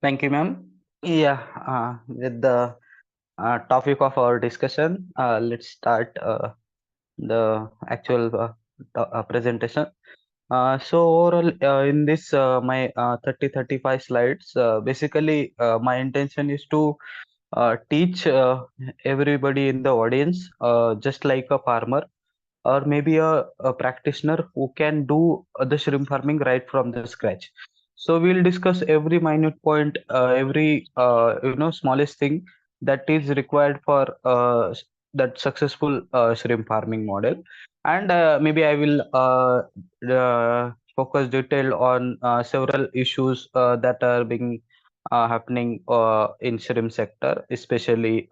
Thank you, ma'am. Yeah, with the topic of our discussion, let's start the actual presentation. So overall, in this my 35 slides, basically my intention is to teach everybody in the audience, just like a farmer or maybe a practitioner who can do the shrimp farming right from the scratch. So we'll discuss every minute point, every smallest thing that is required for that successful shrimp farming model, and maybe I will focus detail on several issues that are being happening in shrimp sector, especially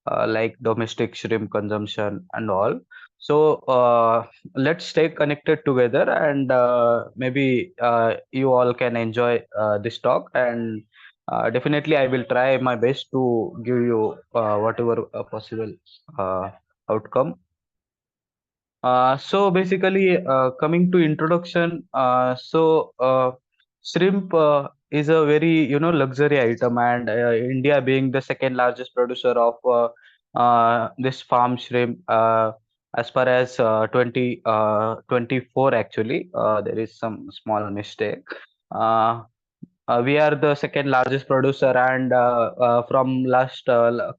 like domestic shrimp consumption and all. So let's stay connected together, and maybe you all can enjoy this talk. And definitely, I will try my best to give you whatever possible uh, outcome. So basically, coming to introduction, shrimp is a very luxury item, and India being the second largest producer of this farm shrimp, as far as 2024 actually, there is some small mistake. Uh, we are the second largest producer, and from last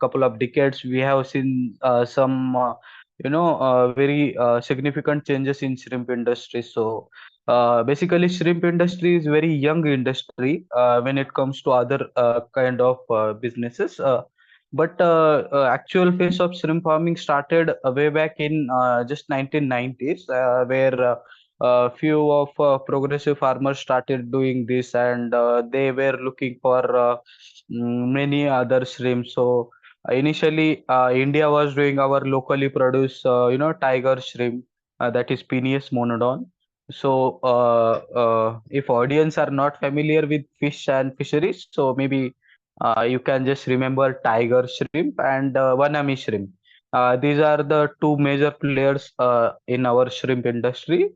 couple of decades, we have seen some very significant changes in shrimp industry. So basically, shrimp industry is very young industry when it comes to other kind of businesses. But actual phase of shrimp farming started way back in just 1990s, where few of progressive farmers started doing this, and they were looking for many other shrimps. So initially, India was doing our locally produced, tiger shrimp, that is Peneus monodon. So if audience are not familiar with fish and fisheries, so maybe you can just remember tiger shrimp and vanami shrimp. These are the two major players in our shrimp industry.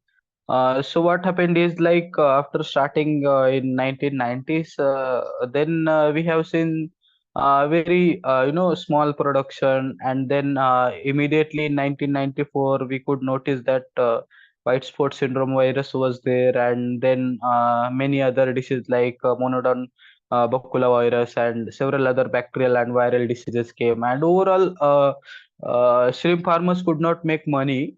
So what happened is, like, after starting in 1990s, then we have seen very small production, and then immediately in 1994 we could notice that white spot syndrome virus was there, and then many other diseases like monodon bacula virus and several other bacterial and viral diseases came, and overall shrimp farmers could not make money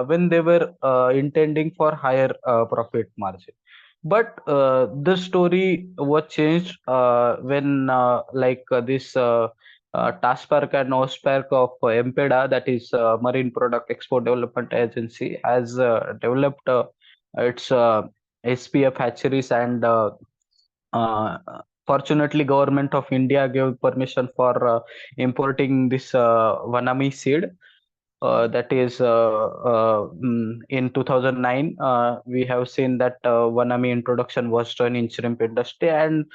when they were intending for higher profit margin. But the story was changed when this TASPARC and OSPARC of MPEDA, that is Marine Product Export Development Agency, has developed its SPF hatcheries, and uh, fortunately, Government of India gave permission for importing this Vanami seed. That is in 2009, we have seen that Vanami introduction was done in shrimp industry, and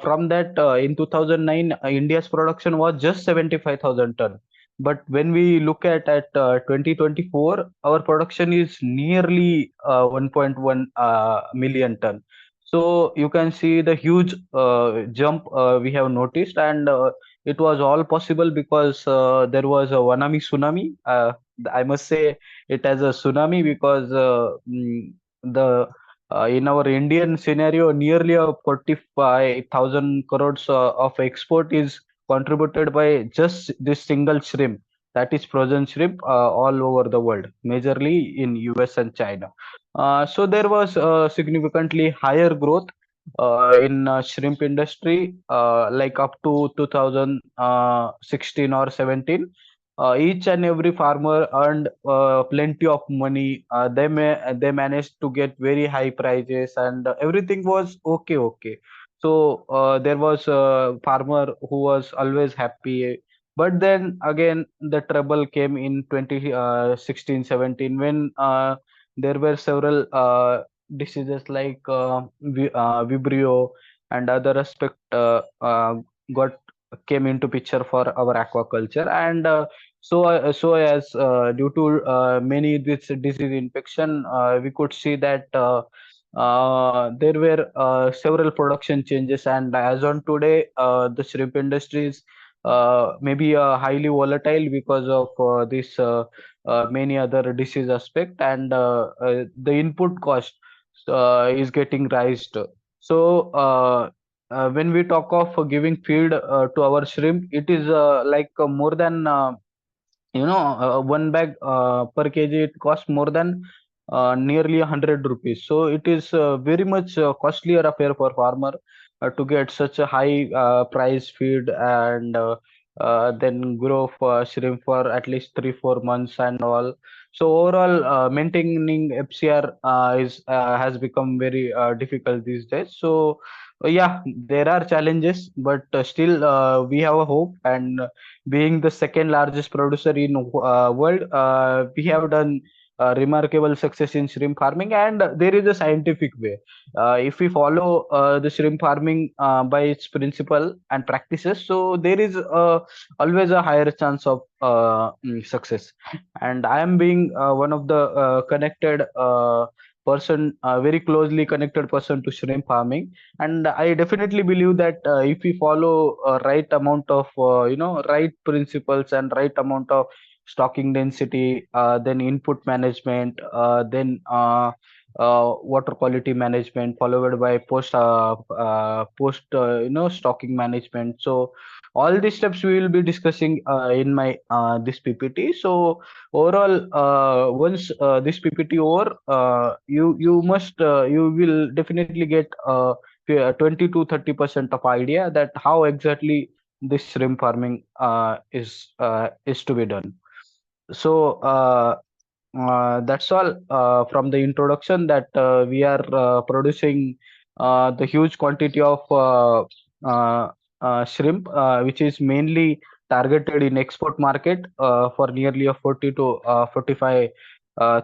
from that, in 2009, India's production was just 75,000 ton. But when we look at 2024, our production is nearly 1.1 million ton. So you can see the huge jump we have noticed, and it was all possible because there was a Vanami tsunami. I must say it as a tsunami because the in our Indian scenario, nearly a 45,000 crores of export is contributed by just this single shrimp, that is frozen shrimp, all over the world, majorly in US and China. So there was significantly higher growth in shrimp industry, like up to 2016 or 17. Each and every farmer earned plenty of money. They managed to get very high prices, and everything was okay. So there was a farmer who was always happy. But then again, the trouble came in 2016, 17, when there were several diseases like Vibrio and other aspect got came into picture for our aquaculture, and so as due to many this disease infection, we could see that there were several production changes, and as on today, the shrimp industry is maybe highly volatile because of this many other disease aspect, and the input cost is getting raised. So when we talk of giving feed to our shrimp, it is like more than one bag per kg, it costs more than nearly 100 rupees. So it is very much costlier affair for farmer to get such a high price feed, and then grow for shrimp for at least 3 4 months and all. So overall, maintaining FCR is has become very difficult these days. So yeah, there are challenges, but still we have a hope. And being the second largest producer in world, we have done remarkable success in shrimp farming, and there is a scientific way. If we follow the shrimp farming by its principle and practices, so there is always a higher chance of success. And I am being one of the connected person, very closely connected person to shrimp farming, and I definitely believe that if we follow right amount of right principles and right amount of stocking density, then input management, then water quality management, followed by post stocking management. So all these steps we will be discussing in my this PPT. So overall, once this PPT over, you will definitely get 20 to 30% of idea that how exactly this shrimp farming is to be done. So that's all from the introduction, that we are producing the huge quantity of uh, shrimp, which is mainly targeted in export market for nearly a 40 to 45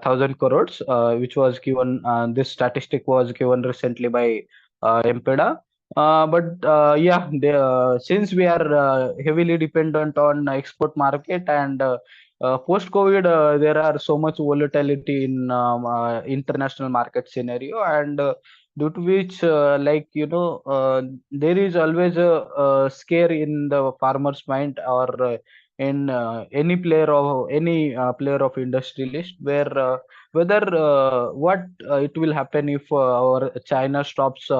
thousand crores, which was given. This statistic was given recently by Empeda. But yeah, since we are heavily dependent on export market, and post COVID, there are so much volatility in international market scenario, and due to which, there is always a scare in the farmer's mind, or in any player of industrialist, where whether what it will happen if our China stops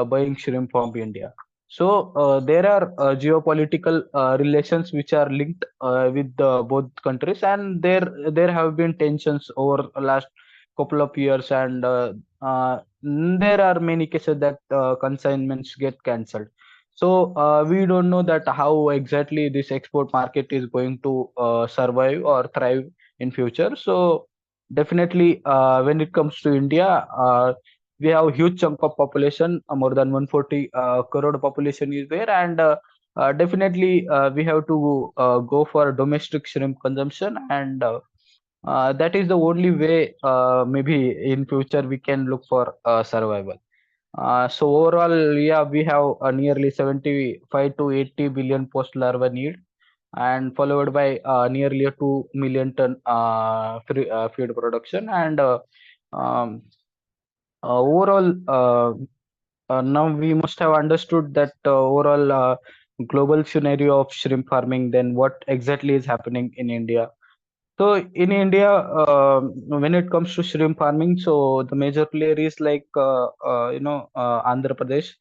buying shrimp from India. So there are geopolitical relations which are linked with both countries, and there have been tensions over the last couple of years, and there are many cases that consignments get cancelled. So we don't know that how exactly this export market is going to survive or thrive in future. So definitely, when it comes to India, we have a huge chunk of population, more than 140 crore population is there, and definitely we have to go for domestic shrimp consumption, and that is the only way maybe in future we can look for survival. So overall, yeah, we have nearly 75 to 80 billion post larva need, and followed by nearly a 2 million ton feed production, and um, overall, now we must have understood that overall global scenario of shrimp farming, then what exactly is happening in India. So in India, when it comes to shrimp farming, so the major player is like Andhra Pradesh,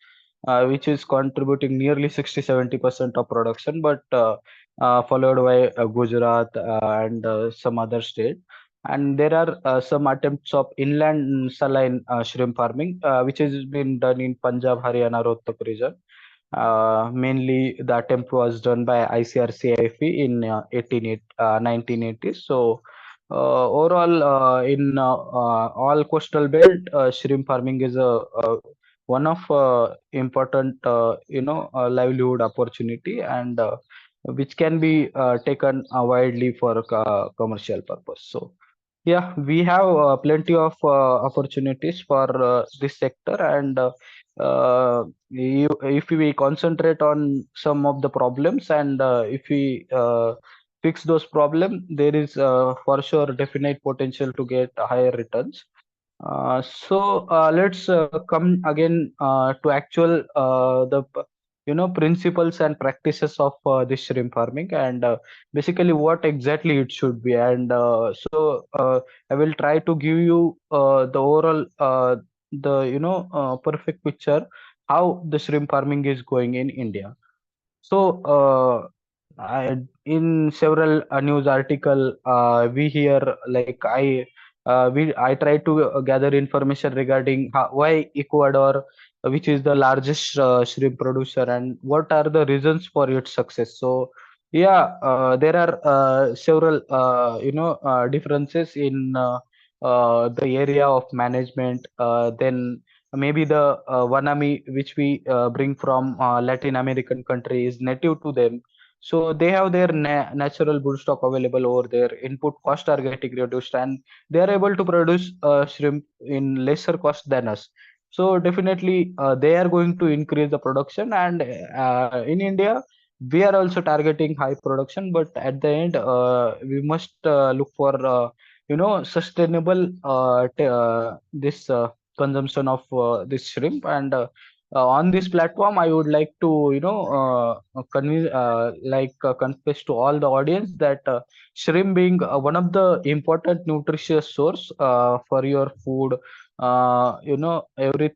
which is contributing nearly 60 70% of production, but followed by Gujarat and some other state. And there are some attempts of inland saline shrimp farming, which has been done in Punjab, Haryana, Rohtak region. Mainly, the attempt was done by ICAR-CIFE in 1980s. So, overall, in all coastal belt, shrimp farming is one of important, livelihood opportunity, and which can be taken widely for commercial purpose. So, yeah, we have plenty of opportunities for this sector, and if we concentrate on some of the problems, and if we fix those problems, there is for sure definite potential to get higher returns. Let's come again to actual principles and practices of this shrimp farming, and basically what exactly it should be. And I will try to give you the overall perfect picture how the shrimp farming is going in India. So, in several news article, we hear like I try to gather information regarding why Ecuador, which is the largest shrimp producer, and what are the reasons for its success. So, yeah, there are several differences in the area of management. Then maybe the wanami which we bring from Latin American country is native to them, so they have their natural bull stock available over there. Input costs are getting reduced, and they are able to produce shrimp in lesser cost than us. So definitely they are going to increase the production, and in India we are also targeting high production, but at the end we must look for sustainable this consumption of this shrimp. And on this platform I would like to confess to all the audience that shrimp being one of the important nutritious source for your food. Every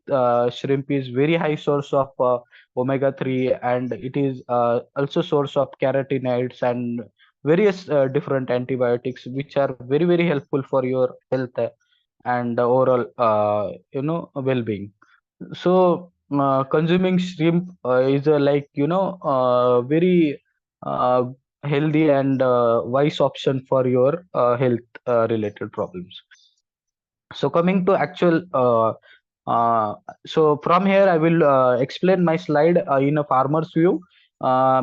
shrimp is very high source of omega 3, and it is also source of carotenoids and various different antibiotics which are very very helpful for your health and overall well-being. So consuming shrimp is very uh, healthy and wise option for your health related problems. So coming to actual so from here I will explain my slide in a farmer's view,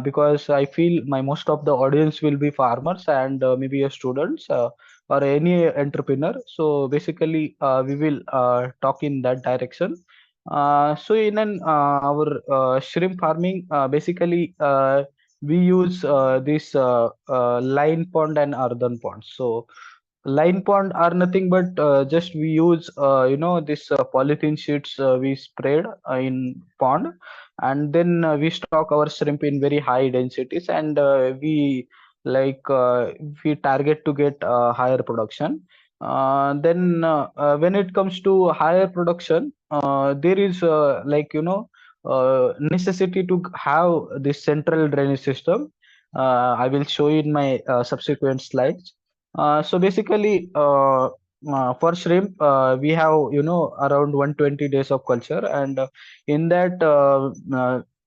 because I feel my most of the audience will be farmers and maybe a students or any entrepreneur. So basically we will talk in that direction. So in an our shrimp farming, basically we use this line pond and earthen ponds. So line pond are nothing but just we use this polythene sheets we spread in pond, and then we stock our shrimp in very high densities, and we like we target to get higher production. When it comes to higher production, there is necessity to have this central drainage system. I will show you in my subsequent slides. So basically, for shrimp, we have around 120 days of culture, and in that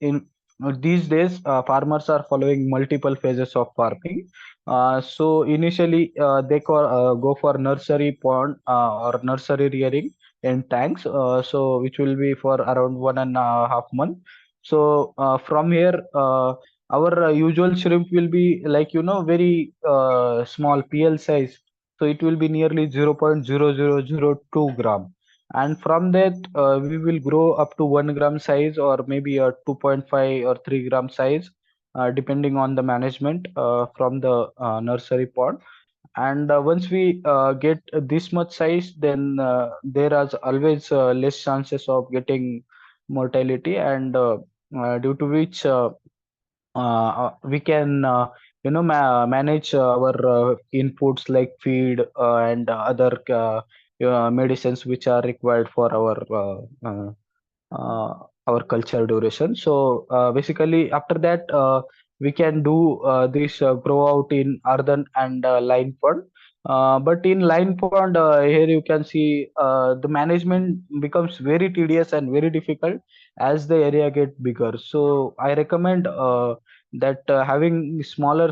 in these days, farmers are following multiple phases of farming. So initially, they go for nursery pond or nursery rearing in tanks. So which will be for around 1.5 months. So from here. Our usual shrimp will be like very small PL size, so it will be nearly 0.0002 gram, and from that we will grow up to 1 gram size, or maybe a 2.5 or 3 gram size, depending on the management from the nursery pot. And once we get this much size, then there are always less chances of getting mortality, and due to which we can manage our inputs like feed and other medicines which are required for uh, our culture duration. So basically after that we can do this grow out in earthen and line pond. But in line pond, here you can see the management becomes very tedious and very difficult as the area get bigger. So I recommend that having smaller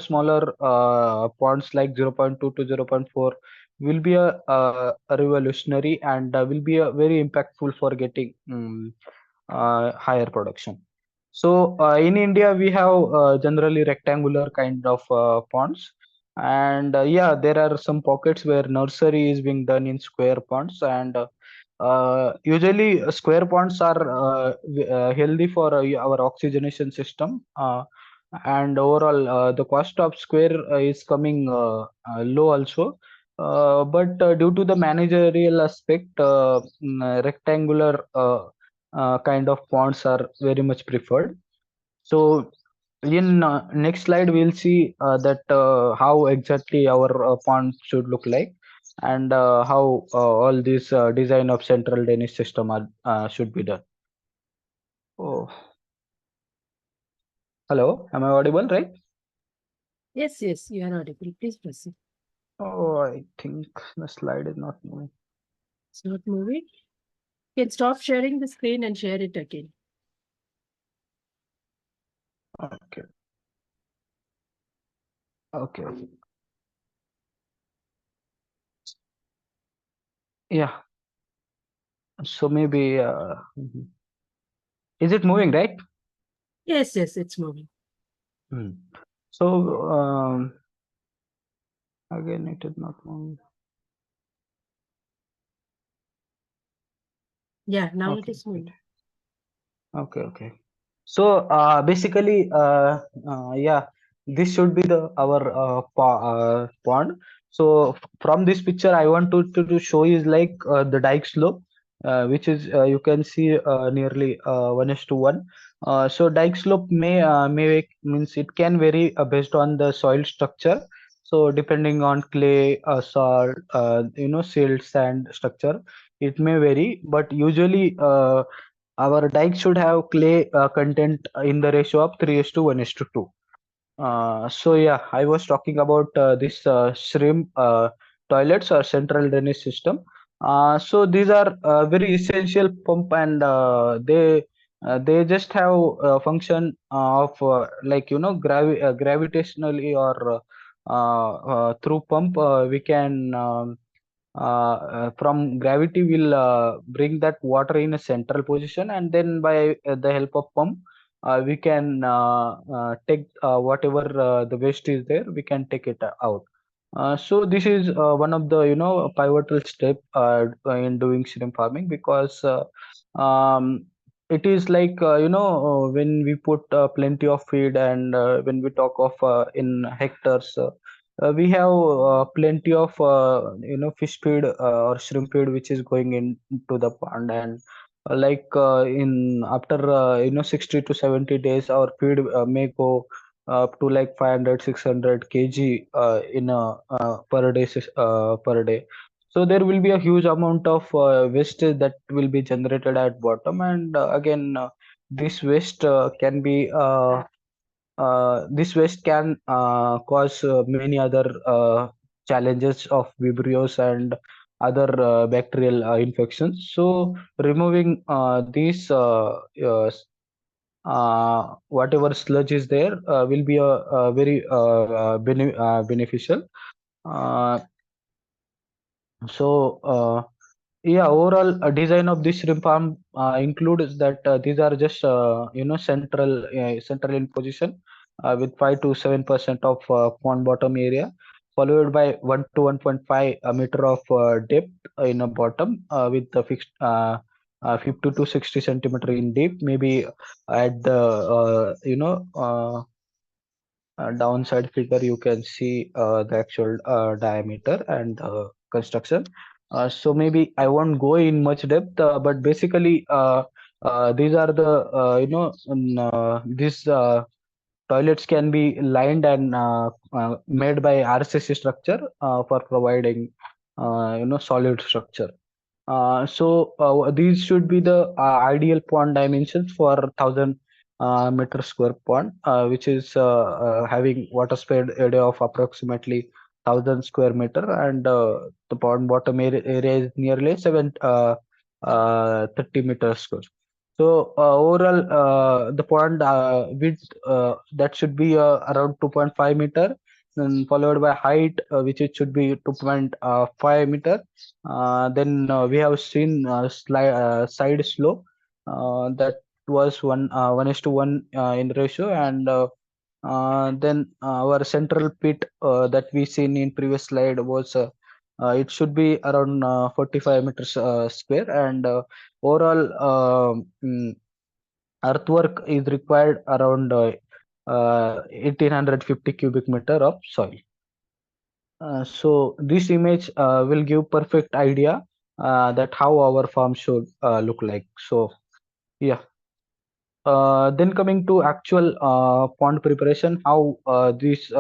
ponds like 0.2 to 0.4 will be a revolutionary, and will be a very impactful for getting higher production. So in India, we have generally rectangular kind of ponds, and yeah, there are some pockets where nursery is being done in square ponds, and usually square ponds are healthy for our oxygenation system, and overall the cost of square is coming low also. But due to the managerial aspect, rectangular kind of ponds are very much preferred. So in next slide, we'll see that how exactly our pond should look like, and how all this design of central drainage system are, should be done. Oh, hello, am I audible, right? Yes, yes, you are audible. Please proceed. Oh, I think the slide is not moving. It's not moving. You can stop sharing the screen and share it again. Okay, okay, okay. Yeah. So maybe is it moving, right? Yes, yes, it's moving. Hmm. So again, it is not moving. Yeah, now it Okay, is wait. moving. Okay, okay. So basically, yeah, this should be the our pond. So from this picture, I want to show is like the dike slope, which is you can see nearly 1:1. So dike slope may means it can vary based on the soil structure. So depending on clay, salt, silt, sand structure, it may vary. But usually, our dike should have clay content in the ratio of 3:1:2. So yeah, I was talking about this shrimp toilets or central drainage system. So these are very essential pump, and they just have function of like gravitationally or through pump we can from gravity will bring that water in a central position, and then by the help of pump we can take whatever the waste is there, we can take it out. So this is one of the pivotal step in doing shrimp farming, because it is like when we put plenty of feed, and when we talk of in hectares, we have plenty of fish feed or shrimp feed which is going into the pond, and in after 60 to 70 days our feed may go up to like 500 600 kg in a per day. So there will be a huge amount of waste that will be generated at bottom, and again this waste can be this waste can cause many other challenges of vibrios and other bacterial infections. So removing these whatever sludge is there will be a very beneficial. Uh, so yeah, overall design of this shrimp farm includes that these are just central in position with 5 to 7% of pond bottom area, followed by 1 to 1.5 meter of depth in a bottom with the fixed 50 to 60 centimeter in deep, maybe at the downside figure you can see the actual diameter and construction. So maybe I won't go in much depth, but basically these are the these toilets can be lined and made by RCC structure for providing solid structure. These should be the ideal pond dimensions for 1,000 meter square pond, which is having water spread area of approximately 1,000 square meter, and the pond bottom area is nearly 30 meters square. So overall, the pond width that should be around 2.5 meter, then followed by height, which it should be 2.5 meter. Then we have seen side slope that was 1:1 in ratio, and then our central pit that we seen in previous slide was it should be around 45 meters square, and overall earthwork is required around 1850 cubic meter of soil. So this image will give perfect idea that how our farm should look like. So yeah. Then coming to actual pond preparation, how these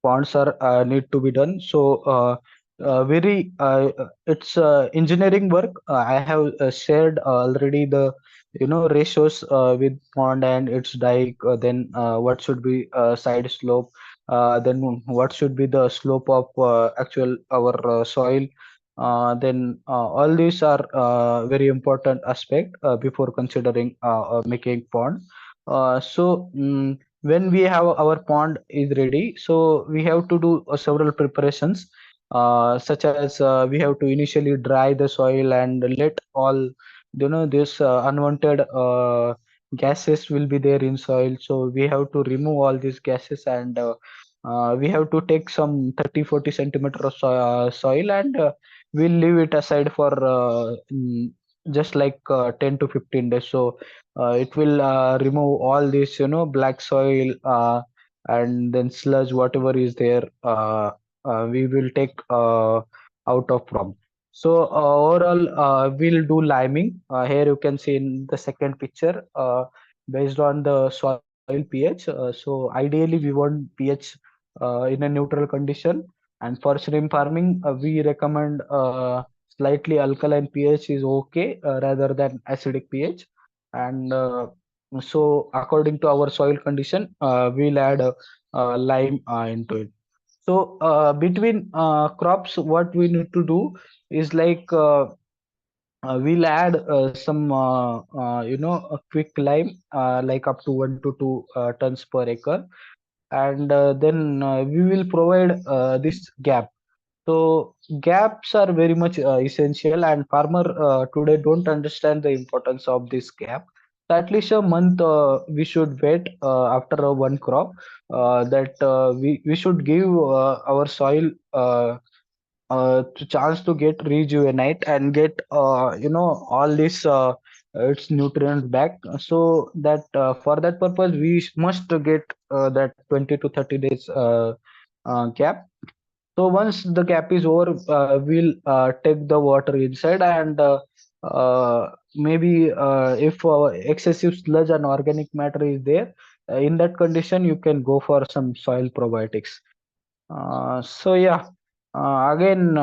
ponds are need to be done. So very it's engineering work. I have shared already the ratios with pond and its dike. Then what should be side slope. Then what should be the slope of actual our soil. Then all these are very important aspect before considering making pond. When we have our pond is ready, so we have to do several preparations, such as we have to initially dry the soil and let all this unwanted gases will be there in soil. So we have to remove all these gases and we have to take some 30-40 centimeter of soil and we'll leave it aside for just like 10 to 15 days. So it will remove all this black soil and then sludge whatever is there, we will take out of from. So overall we'll do liming. Here you can see in the second picture, based on the soil pH. So ideally we want pH in a neutral condition, and for shrimp farming we recommend slightly alkaline pH is okay rather than acidic pH. And so according to our soil condition, we'll add lime into it. So between crops, what we need to do is like we'll add some a quick lime, like up to 1 to 2 tons per acre, and then we will provide this gap. So gaps are very much essential, and farmer today don't understand the importance of this gap. So at least a month we should wait after one crop, that we should give our soil to chance to get rejuvenate and get all this its nutrients back. So that for that purpose we must get that 20 to 30 days gap. So once the gap is over, we'll take the water inside, and maybe if excessive sludge and organic matter is there, in that condition you can go for some soil probiotics. So yeah, again,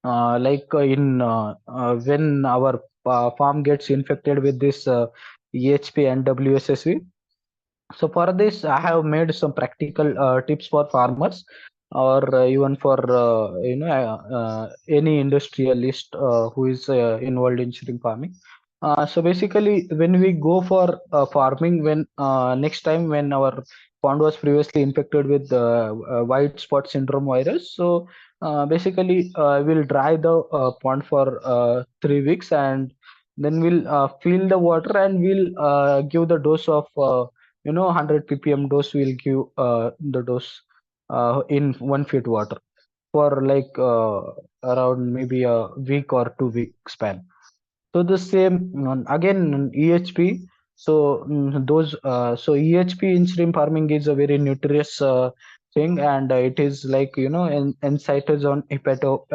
like in when our farm gets infected with this EHP and WSSV, so for this, I have made some practical tips for farmers, or even for any industrialist who is involved in shrimp farming. So basically, when we go for farming, when next time when our pond was previously infected with white spot syndrome virus, so basically we'll dry the pond for 3 weeks, and then we'll fill the water and we'll give the dose of 100 ppm dose. Will give the dose in 1 feet water for like around maybe a week or 2 week span. So the same again EHP. So those so EHP in shrimp farming is a very nutritious thing, and it is like in cytozone hepato.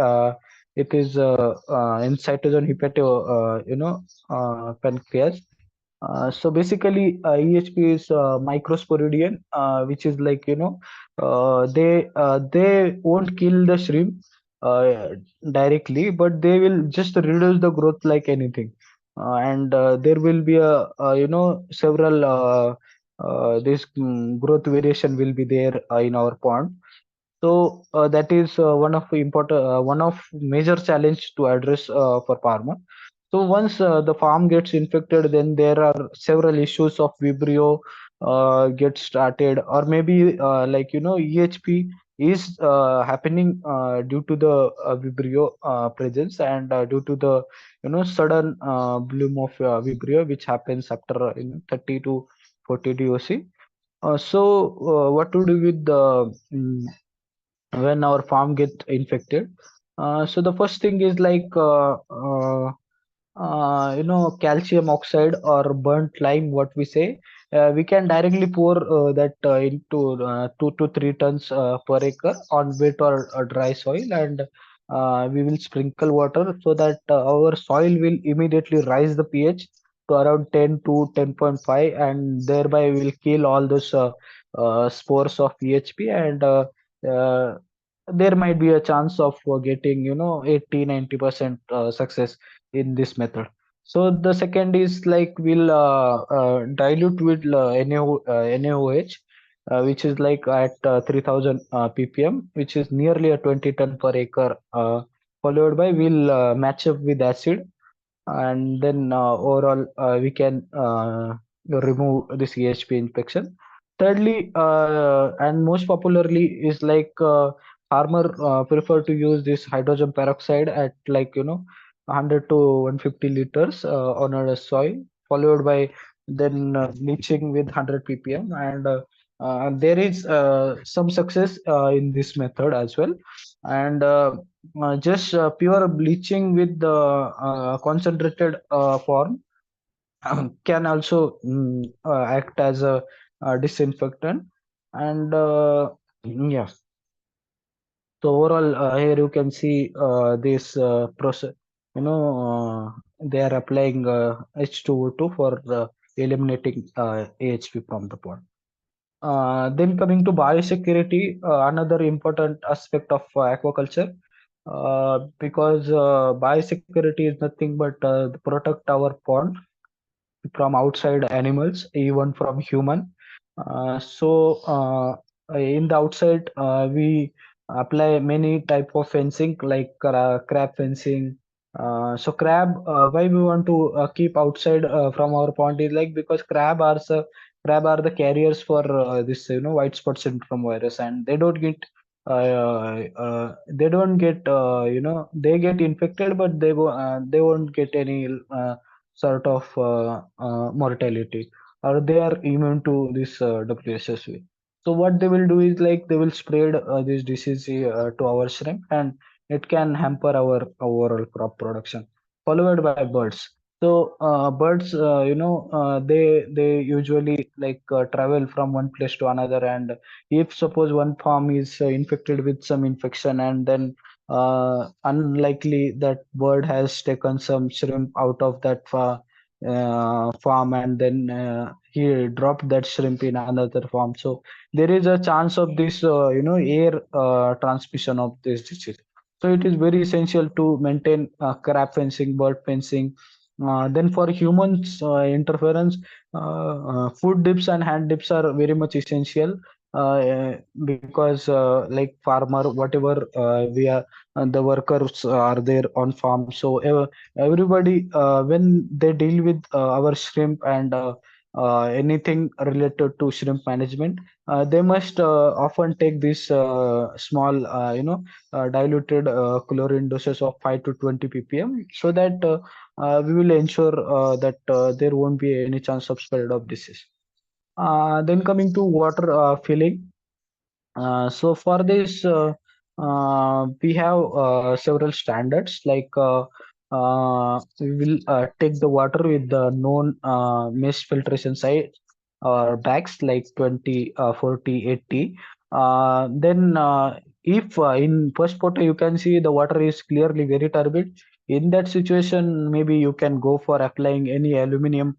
It is in cytozone hepato. Pancreas. So basically, EHP is microsporidian, which is like they won't kill the shrimp uh, directly, but they will just reduce the growth like anything, and there will be several this growth variation will be there in our pond. So that is one of major challenge to address for farmer. So once the farm gets infected, then there are several issues of Vibrio get started, or maybe EHP is happening due to the Vibrio presence, and due to the sudden bloom of Vibrio, which happens after 30 to 40 DOC. So what to do with the when our farm get infected? So the first thing is like calcium oxide or burnt lime, what we say. we can directly pour that into 2 to 3 tons per acre on wet or dry soil, and we will sprinkle water so that our soil will immediately rise the pH to around 10 to 10.5, and thereby will kill all those spores of PHP, and there might be a chance of getting 80-90% success in this method. So the second is like we'll dilute with NaOH, which is like at 3000 ppm, which is nearly a 20 ton per acre, followed by we'll match up with acid, and then overall we can remove this EHP infection. Thirdly, and most popularly, is like farmer prefer to use this hydrogen peroxide at 100 to 150 liters on a soil, followed by then bleaching with 100 ppm, and there is some success in this method as well. And just pure bleaching with the concentrated form can also act as a disinfectant. And yeah, so overall, here you can see this process. They are applying H2O2 for eliminating AHP from the pond. Then coming to biosecurity, another important aspect of aquaculture, because biosecurity is nothing but to protect our pond from outside animals, even from human. In the outside, we apply many type of fencing like crab fencing. So crab, why we want to keep outside from our pond is like because crab are the carriers for this white spot syndrome virus, and they don't get they get infected, but they won't get any sort of mortality, or they are immune to this WSSV. So what they will do is like they will spread this disease to our shrimp, and it can hamper our overall crop production. Followed by birds. So birds, they usually like travel from one place to another, and if suppose one farm is infected with some infection, and then unlikely that bird has taken some shrimp out of that farm, and then he dropped that shrimp in another farm. So there is a chance of this air transmission of this disease. So it is very essential to maintain crab fencing, bird fencing. Then for humans interference, food dips and hand dips are very much essential, because like farmer, whatever we are, the workers are there on farm. So everybody, when they deal with our shrimp and anything related to shrimp management, they must often take this small diluted chlorine doses of 5 to 20 ppm, so that we will ensure that there won't be any chance of spread of disease. Then coming to water filling. So for this, we have several standards, like we will take the water with the known mesh filtration size or bags like 20, 40, 80. Then if in first photo you can see the water is clearly very turbid, in that situation maybe you can go for applying any aluminum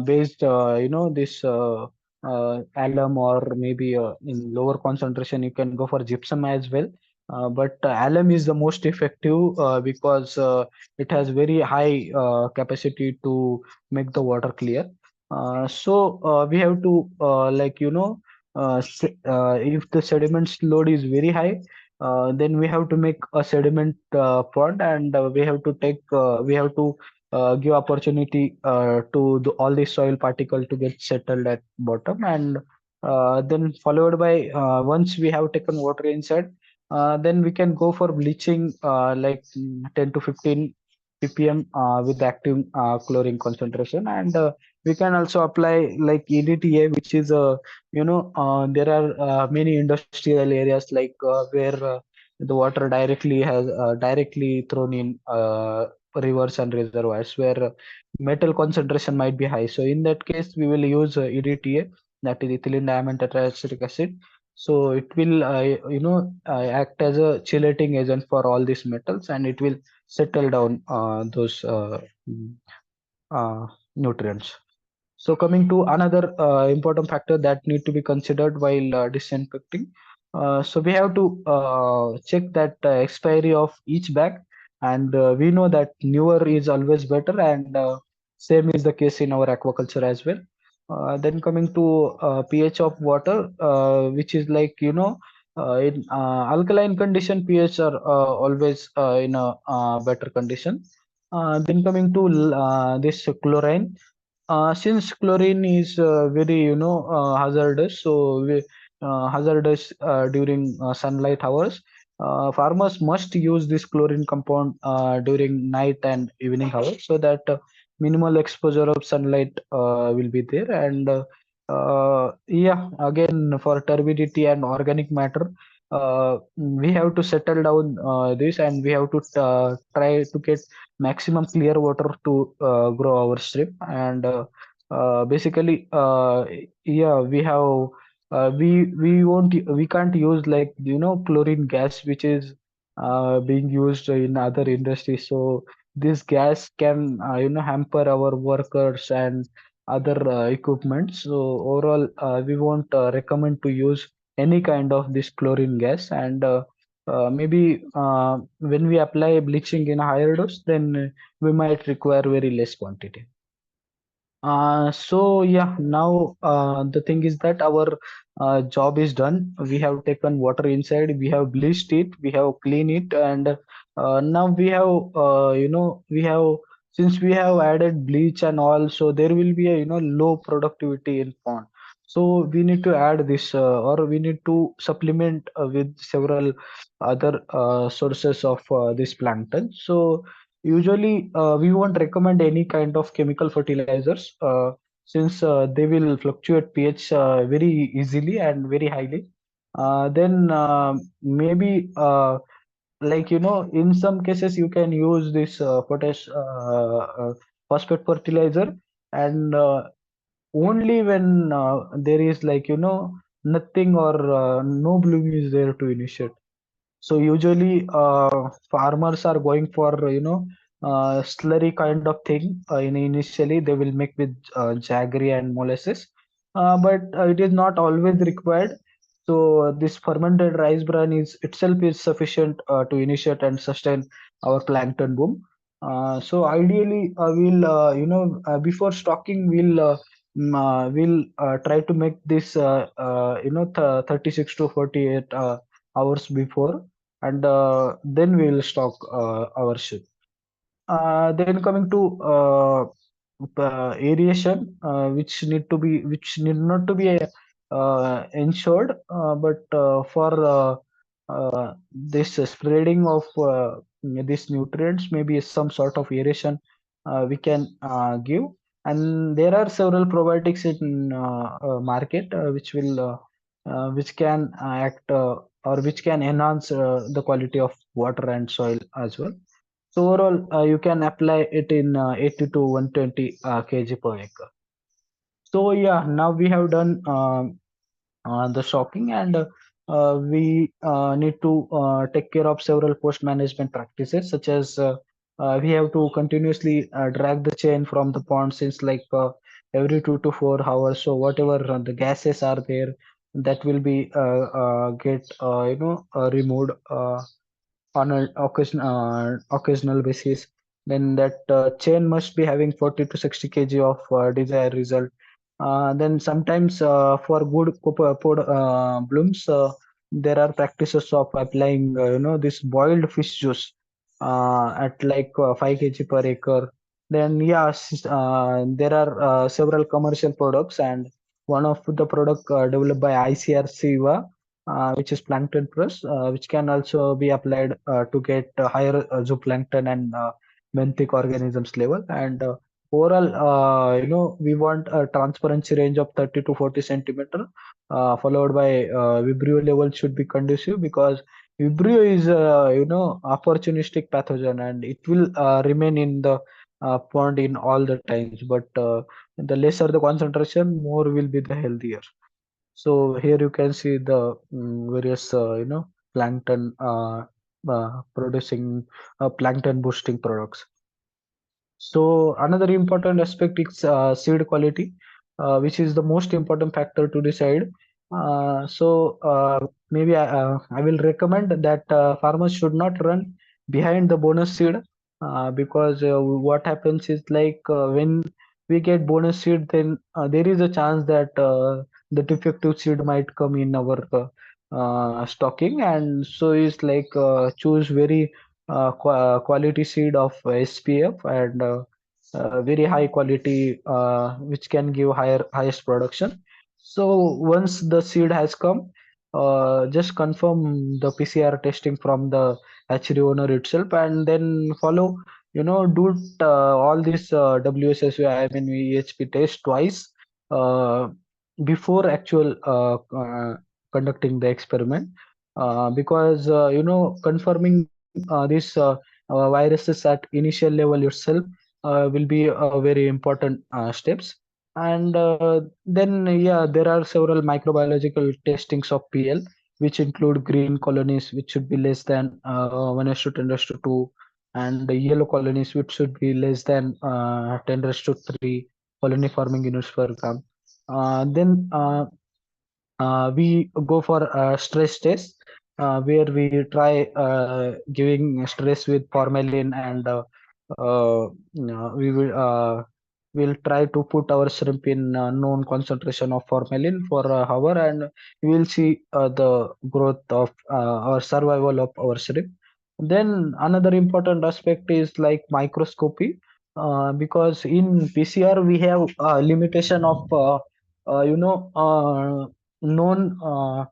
based this alum, or maybe in lower concentration you can go for gypsum as well. But alum is the most effective because it has very high capacity to make the water clear. We have to if the sediment load is very high, then we have to make a sediment pond, and we have to give opportunity to all the soil particle to get settled at bottom, and then followed by once we have taken water inside, then we can go for bleaching 10 to 15 ppm with active chlorine concentration, and we can also apply like EDTA, which is there are many industrial areas like where the water directly thrown in rivers and reservoirs where metal concentration might be high. So in that case, we will use EDTA, that is ethylene diamine tetraesteric acid. So it will, act as a chelating agent for all these metals, and it will settle down those uh, nutrients. So coming to another important factor that need to be considered while disinfecting. So we have to check that expiry of each bag, and we know that newer is always better, and same is the case in our aquaculture as well. Then coming to pH of water, which is like, in alkaline condition, pH are always in a better condition. Then coming to this chlorine, since chlorine is very, hazardous, so hazardous during sunlight hours, farmers must use this chlorine compound during night and evening hours, so that minimal exposure of sunlight will be there. And yeah, again, for turbidity and organic matter, we have to settle down this, and we have to try to get maximum clear water to grow our shrimp. And basically, yeah, we can't use, like, chlorine gas, which is being used in other industries. So this gas can hamper our workers and other equipment. So overall, we won't recommend to use any kind of this chlorine gas. And maybe when we apply bleaching in a higher dose, then we might require very less quantity. So yeah, now the thing is that our job is done. We have taken water inside, we have bleached it, we have cleaned it, and now we have, since we have added bleach and all, so there will be a, low productivity in pond. So we need to add this, or we need to supplement with several other sources of this plankton. So usually, we won't recommend any kind of chemical fertilizers, since they will fluctuate pH very easily and very highly. Then maybe, like, in some cases you can use this phosphate fertilizer, and only when there is, like, nothing or no bloom is there to initiate. So usually, farmers are going for, slurry kind of thing. Initially, they will make with jaggery and molasses, but it is not always required. So this fermented rice bran is itself is sufficient to initiate and sustain our plankton boom. So ideally, before stocking, we'll try to make this, 36 to 48 hours before, and then we will stock our ship. Then coming to aeration, which need not to be ensured, but for this spreading of these nutrients, maybe some sort of aeration we can give. And there are several probiotics in market, which can act, or which can enhance the quality of water and soil as well. So overall, you can apply it in 80 to 120 kg per acre. So yeah, now we have done the stocking, and we need to take care of several post management practices, such as we have to continuously drag the chain from the pond, since, like, every 2 to 4 hours. So whatever the gases are there, that will be get removed on an occasional basis. Then that chain must be having 40 to 60 kg of desired result. Then sometimes, for good blooms, there are practices of applying, this boiled fish juice at, like, 5 kg per acre. Then yes, there are several commercial products, and one of the product developed by ICAR-Central, which is plankton plus, which can also be applied to get higher zooplankton and benthic organisms level. And overall, we want a transparency range of 30 to 40 centimeter, followed by vibrio level should be conducive, because Vibrio is opportunistic pathogen, and it will remain in the pond in all the times. But the lesser the concentration, more will be the healthier. So here you can see the various plankton producing plankton boosting products. So another important aspect is seed quality, which is the most important factor to decide. Maybe I will recommend that farmers should not run behind the bonus seed, because what happens is like when we get bonus seed, then there is a chance that the defective seed might come in our stocking, and so is like choose very quality seed of SPF and very high quality, which can give highest production. So once the seed has come, just confirm the PCR testing from the hatchery owner itself, and then follow, do all this WSSU, I mean EHP test twice uh, before actual conducting the experiment, because confirming these viruses at initial level itself will be very important steps. And then yeah, there are several microbiological testings of PL, which include green colonies, which should be less than 1:10^2, and the yellow colonies, which should be less than 10^3 colony forming units per gram. Then we go for a stress test, where we try giving stress with formalin, and we will try to put our shrimp in known concentration of formalin for an hour, and we will see the growth of or survival of our shrimp. Then another important aspect is like microscopy, because in PCR we have limitation of known or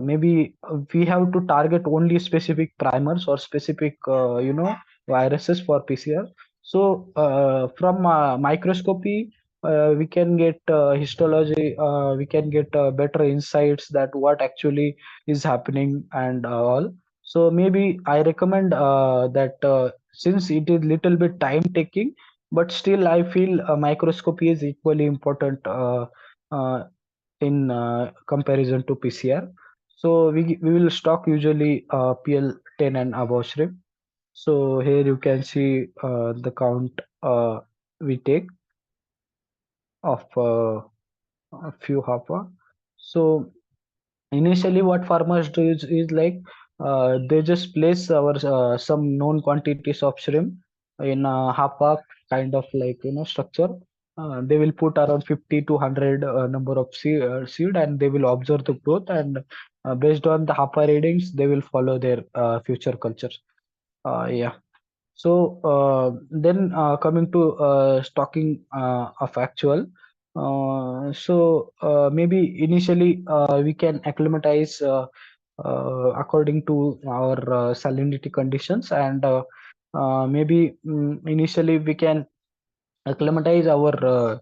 maybe we have to target only specific primers or specific viruses for PCR. So from microscopy, we can get histology, we can get better insights that what actually is happening and all. So maybe I recommend that since it is little bit time taking, but still I feel microscopy is equally important uh, in comparison to PCR. So we will stock usually PL10 and above shrimp. So here you can see the count we take of a few hopper. So initially what farmers do is like they just place our some known quantities of shrimp in a hapa kind of like structure. They will put around 50 to 100 number of seed, and they will observe the growth, and based on the hapa readings they will follow their future cultures. Yeah. So then coming to stocking of actual, maybe initially we can acclimatize according to our salinity conditions, and maybe initially we can acclimatize our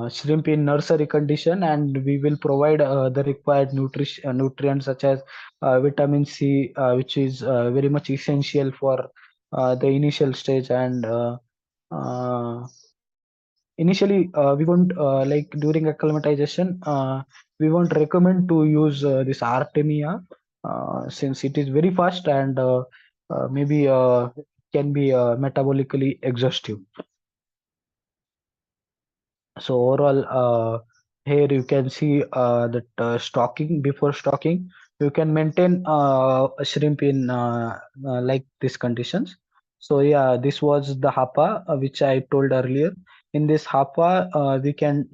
shrimp in nursery condition, and we will provide the required nutrients such as vitamin C, which is very much essential for the initial stage. And initially we won't like during acclimatization, we won't recommend to use this artemia, since it is very fast, and maybe can be metabolically exhaustive. So overall, here you can see that stocking, before stocking you can maintain a shrimp in like these conditions. So yeah, this was the hapa which I told earlier. In this hapa we can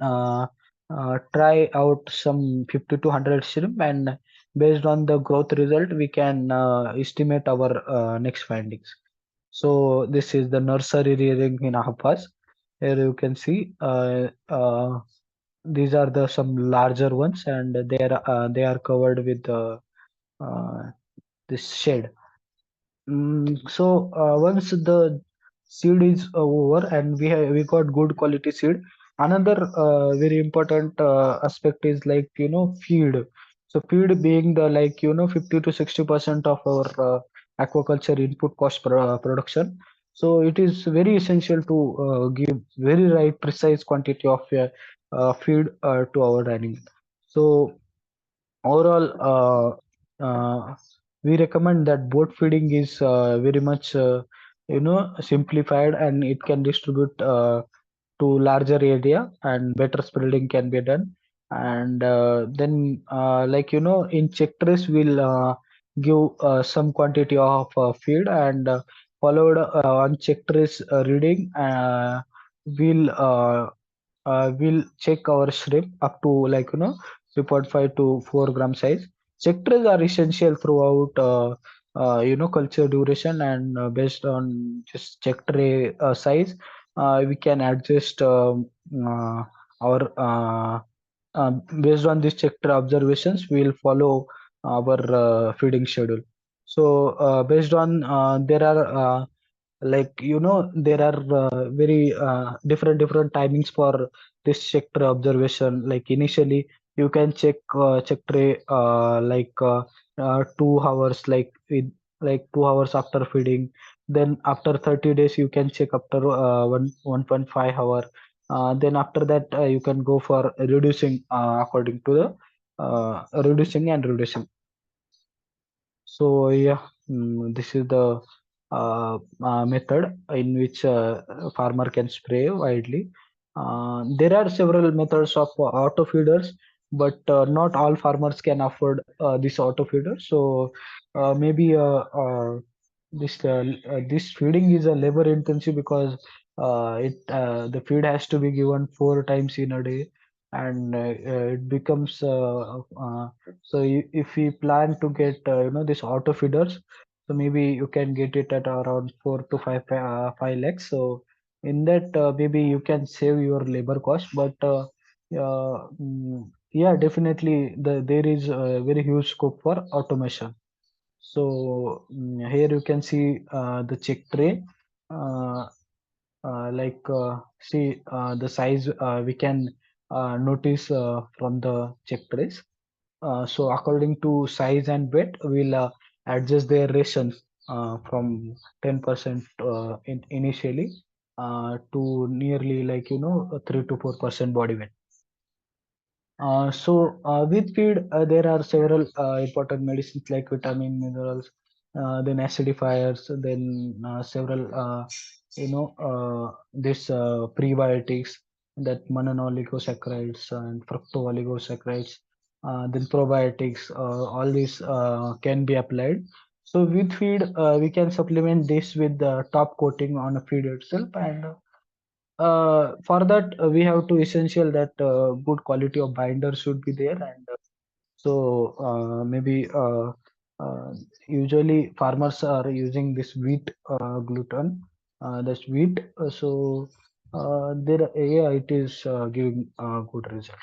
try out some 50 to 100 shrimp, and based on the growth result we can estimate our next findings. So this is the nursery rearing in hapas. Here you can see these are the some larger ones, and they are covered with uh, this shade. So once the seed is over and we got good quality seed, another very important aspect is like feed. So feed being the, like, 50 to 60% of our aquaculture input cost production. So it is very essential to give very right precise quantity of feed to our animal. So overall, we recommend that boat feeding is very much simplified, and it can distribute to larger area, and better spreading can be done. And then, like, in check trace, we'll give some quantity of feed, and followed on check trace reading, we'll check our shrimp up to, like, 3.5 to 4 gram size. Check trays are essential throughout culture duration, and based on just check tray size, we can adjust our based on this check tray observations, we'll follow our feeding schedule. So based on there are like, there are very different timings for this check tray observation. Like, initially you can check tray 2 hours, like with, like, 2 hours after feeding. Then after 30 days you can check after 1.5 hour. Then after that, you can go for reducing according to the reducing. So yeah, this is the method in which farmer can spray widely. There are several methods of auto feeders, but not all farmers can afford this auto feeder. So maybe this feeding is a labor intensive, because it the feed has to be given 4 times in a day, and it becomes so if we plan to get this auto feeders, so maybe you can get it at around 4 to 5 lakhs. So in that, maybe you can save your labor cost, but yeah, definitely there is a very huge scope for automation. So here you can see the check tray. Uh, See the size we can notice from the check trays. So according to size and weight, we'll adjust their rations from 10% initially to nearly, like, 3 to 4% body weight. With feed, there are several important medicines like vitamin, minerals, then acidifiers, then several, this prebiotics, that monooligosaccharides and fructooligosaccharides, then probiotics. All these can be applied. So with feed, we can supplement this with the top coating on a feed itself, and for that, we have to essential that good quality of binder should be there. And maybe usually farmers are using this wheat gluten, that's wheat. There, yeah, it is giving good result.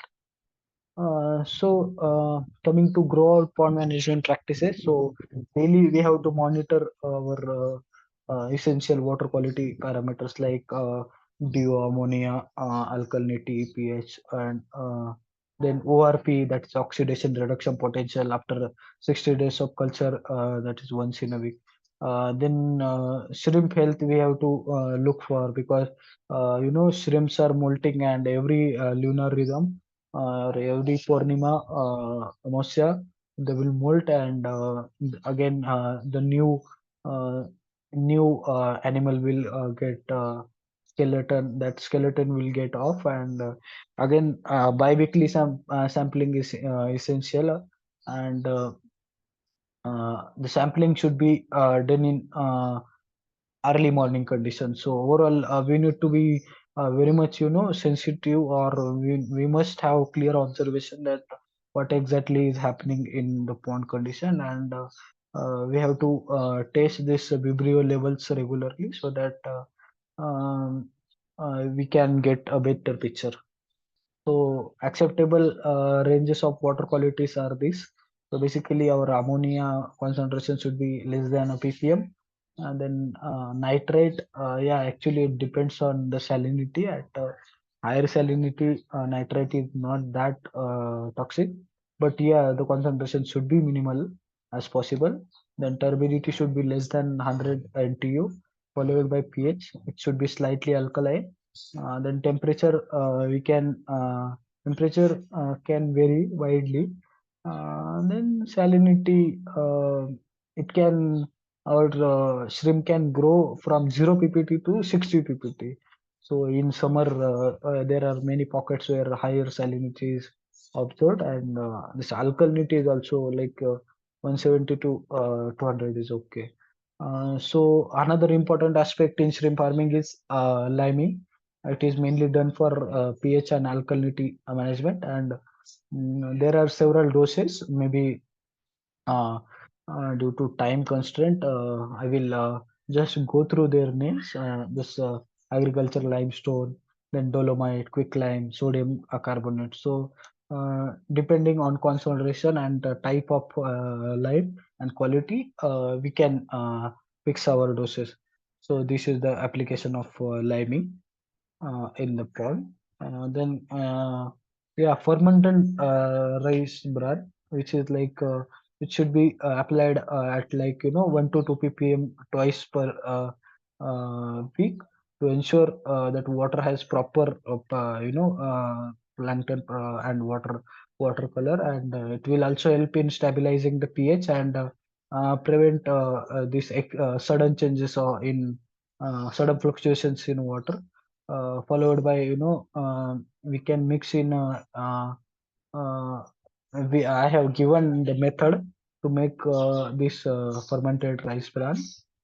Coming to grow out pond management practices, so daily we have to monitor our essential water quality parameters like DO, ammonia, alkalinity, pH, and then ORP, that's oxidation reduction potential after 60 days of culture, that is once in a week. Then shrimp health we have to look for, because shrimps are molting, and every lunar rhythm or every Purnima Amosya, they will molt, and again the uh, new animal will get skeleton. That skeleton will get off, and again bi-weekly sampling is essential, and the sampling should be done in early morning conditions. So overall, we need to be very much, sensitive, or we must have clear observation that what exactly is happening in the pond condition, and we have to test this vibrio levels regularly, so that we can get a better picture. So acceptable ranges of water qualities are these. So basically, our ammonia concentration should be less than a ppm, and then nitrate. Yeah, actually, it depends on the salinity. At higher salinity, nitrate is not that toxic. but yeah, the concentration should be minimal as possible. Then turbidity should be less than 100 NTU, followed by pH. It should be slightly alkaline. Then temperature can vary widely. Then salinity, it can our shrimp can grow from 0 ppt to 60 ppt. So in summer, there are many pockets where higher salinity is observed, and this alkalinity is also like 170 to 200 is okay. So another important aspect in shrimp farming is liming. It is mainly done for pH and alkalinity management, and there are several doses. Maybe uh, due to time constraint, I will just go through their names. This agriculture limestone, then dolomite, quicklime, sodium carbonate. So, depending on concentration and type of lime and quality, we can fix our doses. So, this is the application of liming in the pond. Then, yeah, fermented rice bran, which is like it should be applied at like 1 to 2 ppm twice per week to ensure that water has proper plankton and water color, and it will also help in stabilizing the pH and prevent this sudden changes in sudden fluctuations in water, followed by we can mix in uh, I have given the method to make this fermented rice bran,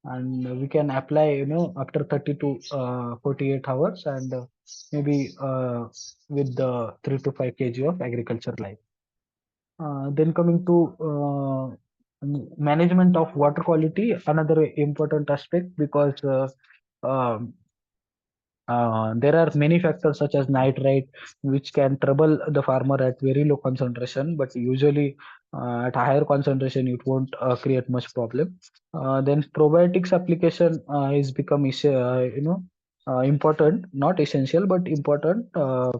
and we can apply after 30 to 48 hours, and maybe with the 3 to 5 kg of agriculture life. Then coming to management of water quality, another important aspect, because um, there are many factors such as nitrite, which can trouble the farmer at very low concentration, but usually at higher concentration, it won't create much problem. Then probiotics application is become important, not essential, but important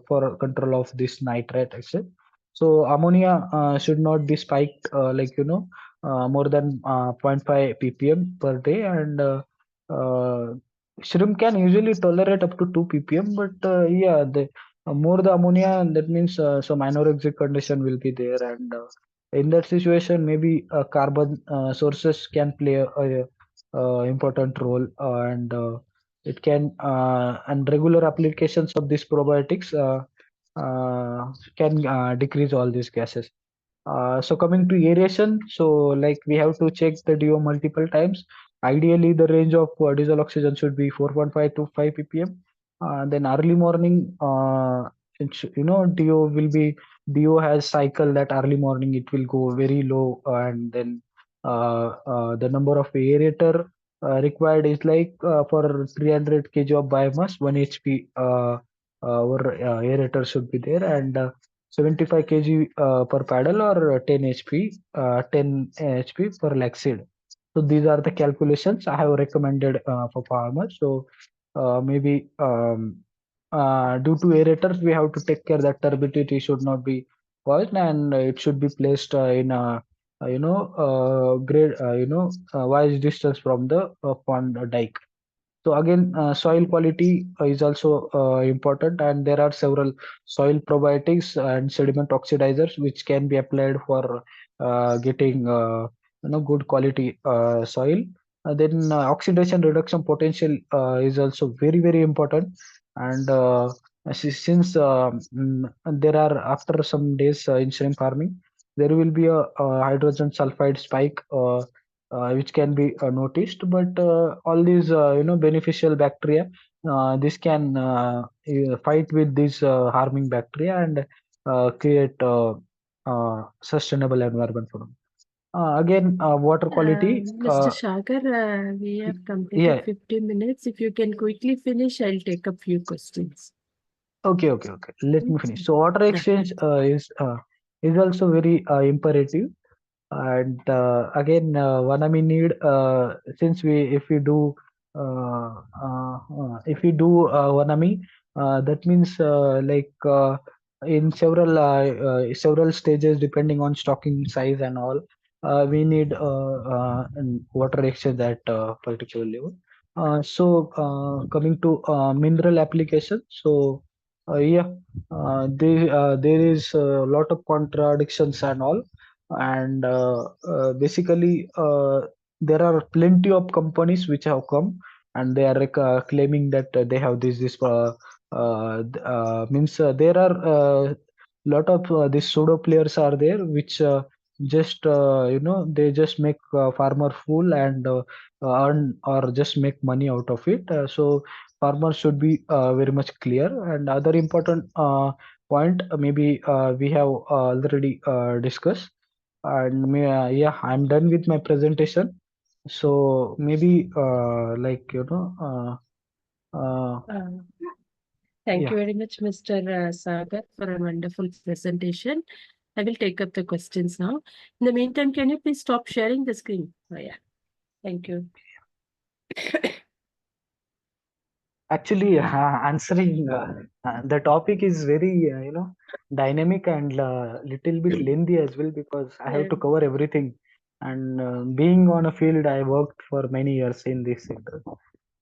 for control of this nitrate except. So ammonia should not be spiked more than zero point 0.5 ppm per day, and uh, shrimp can usually tolerate up to 2 ppm, but yeah, more the ammonia, that means some anorexic condition will be there, and in that situation, maybe carbon sources can play a important role, and it can and regular applications of these probiotics can decrease all these gases. So coming to aeration, so like we have to check the DO multiple times. Ideally, the range of diesel oxygen should be 4.5 to 5 ppm. Then early morning, DO will be DO has cycle that early morning it will go very low, and then the number of aerator required is like for 300 kg of biomass, 1 HP our aerator should be there, and 75 kg per paddle, or 10 HP, 10 HP per leg seed. So these are the calculations I have recommended for farmers. So maybe due to aerators, we have to take care that turbidity should not be caused, and it should be placed in a grade wise distance from the pond dike. So again, soil quality is also important, and there are several soil probiotics and sediment oxidizers which can be applied for getting good quality soil. Then oxidation reduction potential is also very important, and since there are after some days in shrimp farming, there will be a hydrogen sulfide spike. Which can be noticed, but all these beneficial bacteria, this can fight with these harming bacteria, and create sustainable environment for them. Again, water quality. Mr. Sagar, we have completed Yeah. 50 minutes. If you can quickly finish, I'll take a few questions. Okay. Let me finish. So water Yeah. exchange is also very imperative, and again, Vanami need, since we if we do Vanami, that means in several stages depending on stocking size and all. We need water exchange at particular level. Coming to mineral application, yeah, there is a lot of contradictions and all, and basically there are plenty of companies which have come and they are claiming that they have this means there are lot of these pseudo players are there which just they just make farmer fool and earn or just make money out of it. So farmers should be very much clear. And other important point maybe we have already discussed. And yeah, I'm done with my presentation. So maybe Uh, Thank yeah. you very much, Mr. Sagar, for a wonderful presentation. I will take up the questions now. In the meantime, can you please stop sharing the screen? Oh, yeah. Thank you. Actually, answering the topic is very dynamic and little bit lengthy as well because I have Yeah. to cover everything. And being on a field, I worked for many years in this sector.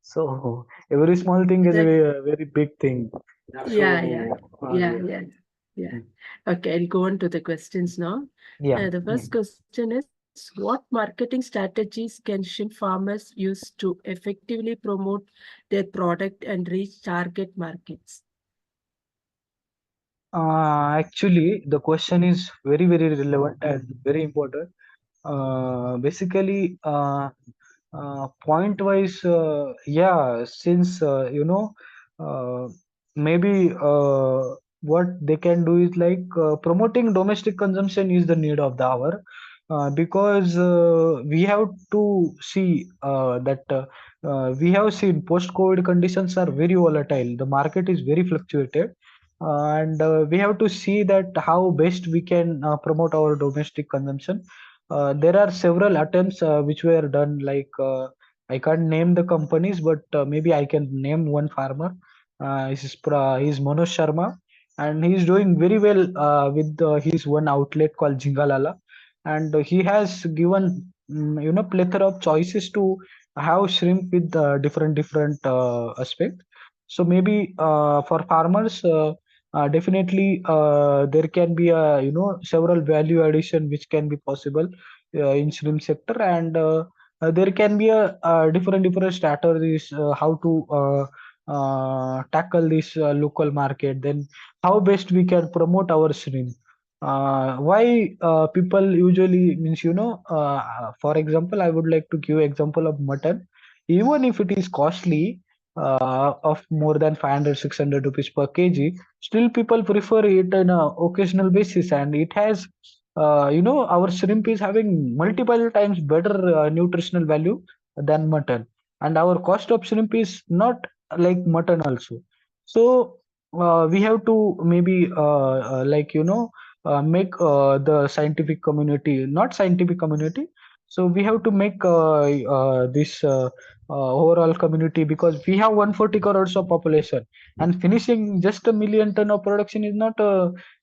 So every small thing is a That, very big thing. yeah, yeah, So yeah, yeah. yeah, yeah. Mm. Okay, I'll go on to the questions now. Yeah. The first question is, what marketing strategies can shrimp farmers use to effectively promote their product and reach target markets? Actually, the question is very, very relevant and very important. Basically, point wise, yeah, since uh, maybe what they can do is like promoting domestic consumption is the need of the hour. Because we have to see that we have seen post-COVID conditions are very volatile. The market is very fluctuated, and we have to see that how best we can promote our domestic consumption. There are several attempts which were done, like I can't name the companies, but maybe I can name one farmer. He's Manoj Sharma, and he's doing very well with his one outlet called Jingalala, and he has given plethora of choices to have shrimp with different aspects. So maybe for farmers. Definitely, there can be several value addition which can be possible in shrimp sector, and there can be different strategies how to tackle this local market. Then how best we can promote our shrimp. Why people usually means for example, I would like to give example of mutton. Even if it is costly, of more than 500 600 rupees per kg, still people prefer it on a occasional basis, and it has our shrimp is having multiple times better nutritional value than mutton, and our cost of shrimp is not like mutton also. So we have to maybe make the scientific community, not scientific community, so we have to make this overall community, because we have 140 crores of population, and finishing just a million ton of production is not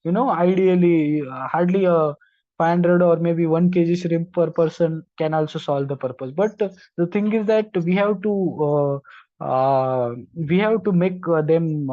ideally hardly a 500 or maybe 1 kg shrimp per person can also solve the purpose. But the thing is that we have to make them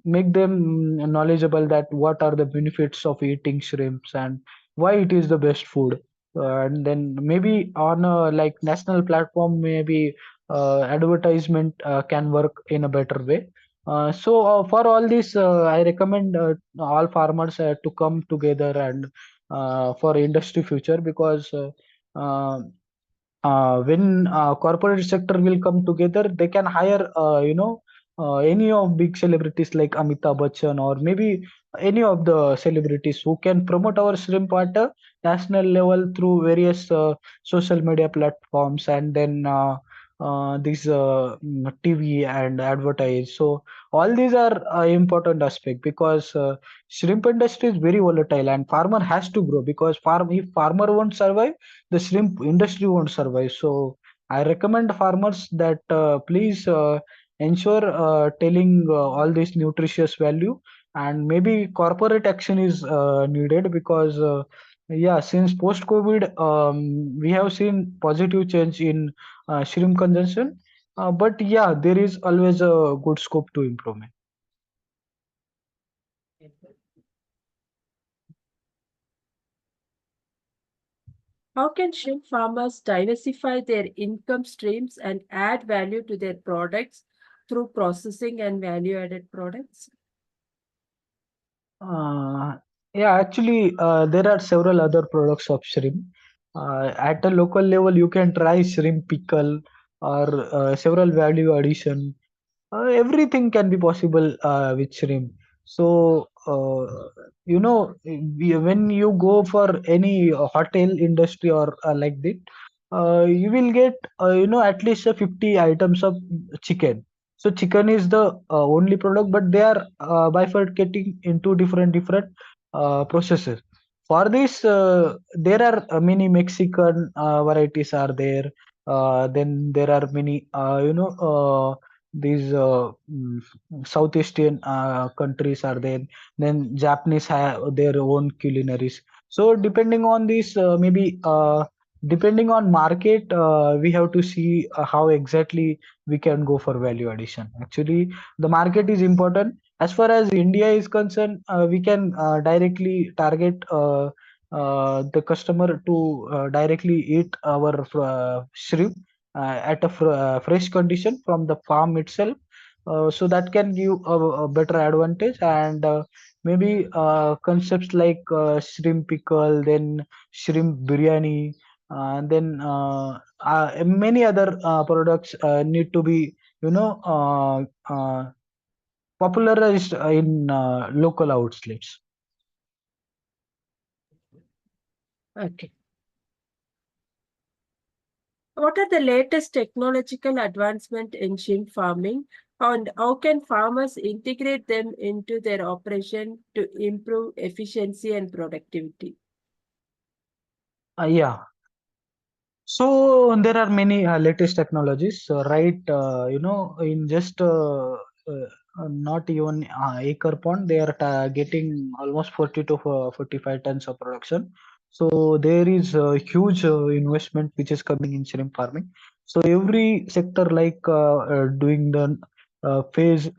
make them knowledgeable that what are the benefits of eating shrimps and why it is the best food. And then maybe on a like national platform, maybe advertisement can work in a better way. For all this, I recommend all farmers to come together and for industry future, because uh, when corporate sector will come together, they can hire any of big celebrities like Amitabh Bachchan, or maybe any of the celebrities who can promote our shrimp at a national level through various social media platforms, and then this TV and advertise. So all these are important aspect, because shrimp industry is very volatile and farmer has to grow, because if farmer won't survive, the shrimp industry won't survive. So I recommend farmers that please ensure telling all this nutritious value and maybe corporate action is needed because yeah, since post COVID, we have seen positive change in shrimp consumption, but yeah, there is always a good scope to improvement. How can shrimp farmers diversify their income streams and add value to their products through processing and value-added products? Uh, yeah, actually, there are several other products of shrimp. At a local level, you can try shrimp pickle or several value addition. Everything can be possible with shrimp. So, when you go for any hotel industry or like that, you will get, at least 50 items of chicken. So chicken is the only product, but they are bifurcating into different processes. For this, there are many Mexican varieties are there. Then there are many, these South Asian countries are there. Then Japanese have their own culinaries. So depending on this, maybe depending on market, we have to see how exactly we can go for value addition. Actually, the market is important. As far as India is concerned, we can directly target the customer to directly eat our shrimp at a fresh condition from the farm itself. So that can give a better advantage, and maybe concepts like shrimp pickle, then shrimp biryani, then many other products need to be, you know, popularized in local outlets. Okay. What are the latest technological advancement in shrimp farming, and how can farmers integrate them into their operation to improve efficiency and productivity? Yeah. So there are many latest technologies, right? In just not even acre pond, they are getting almost 40 to 45 tons of production. So there is a huge investment which is coming in shrimp farming. So every sector, like doing the phase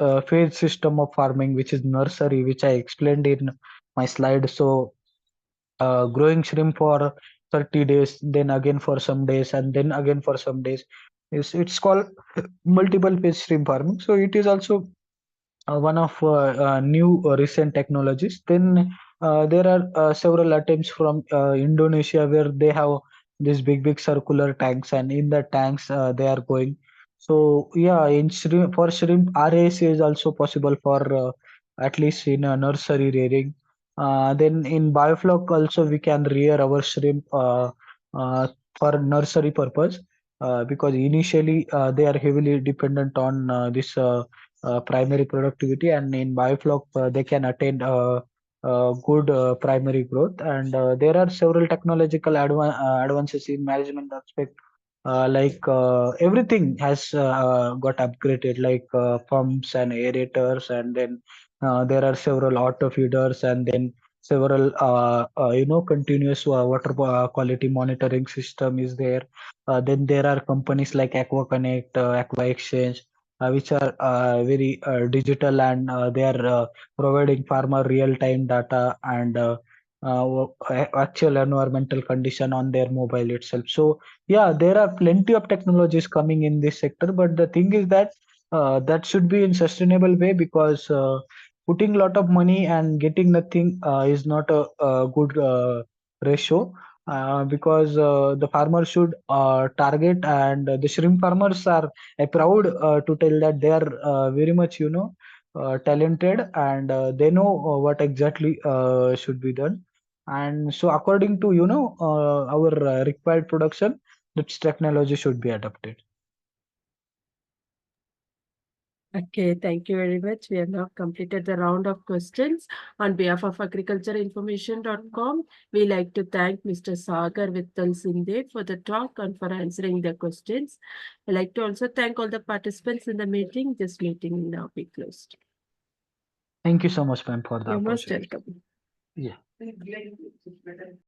system of farming, which is nursery, which I explained in my slide. So growing shrimp for 30 days, then again for some days, and then again for some days. It's called multiple phase shrimp farming. So it is also one of new recent technologies. Then there are several attempts from Indonesia where they have these big circular tanks, and in the tanks they are going. So yeah, in shrimp, for shrimp, RAS is also possible for at least in a nursery rearing. Then in biofloc also we can rear our shrimp uh, for nursery purpose, because initially they are heavily dependent on this primary productivity, and in biofloc they can attain good primary growth. And there are several technological advances in management aspect, like everything has got upgraded, like pumps and aerators, and then there are several auto feeders, and then several continuous water quality monitoring system is there. Then there are companies like Aqua Connect, Aqua Exchange, which are very digital, and they are providing farmer real-time data and actual environmental condition on their mobile itself. So yeah, there are plenty of technologies coming in this sector, but the thing is that that should be in sustainable way, because putting a lot of money and getting nothing is not a good ratio. Because the farmer should target, and the shrimp farmers are proud to tell that they are very much, talented, and they know what exactly should be done. And so according to, our required production, this technology should be adopted. Okay, thank you very much. We have now completed the round of questions. On behalf of agricultureinformation.com, we like to thank Mr. Sagar Vitthal Shinde for the talk and for answering the questions. I'd like to also thank all the participants in the meeting. This meeting will now be closed. Thank you so much, ma'am, for the You're most opportunity. welcome. Yeah.